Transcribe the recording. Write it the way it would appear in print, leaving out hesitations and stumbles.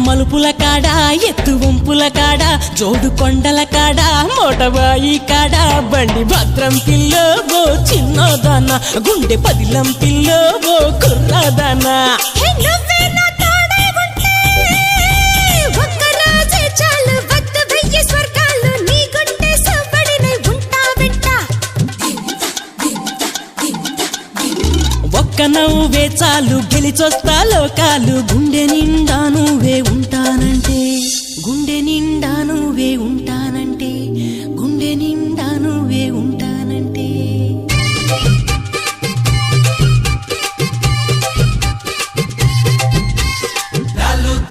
మలుపుల కాడ ఎత్తు వంపుల కాడ జోడు కొండల కాడ మోటబాయి కాడ బండి భద్రం పిల్లో ఓ చిన్నదాన గుండె పదిలం పిల్లో ఓ కుర్రదానా ఒక్క నవ్వే చాలు గెలిచొస్తా లోకాలు గుండె నిండా నువ్వు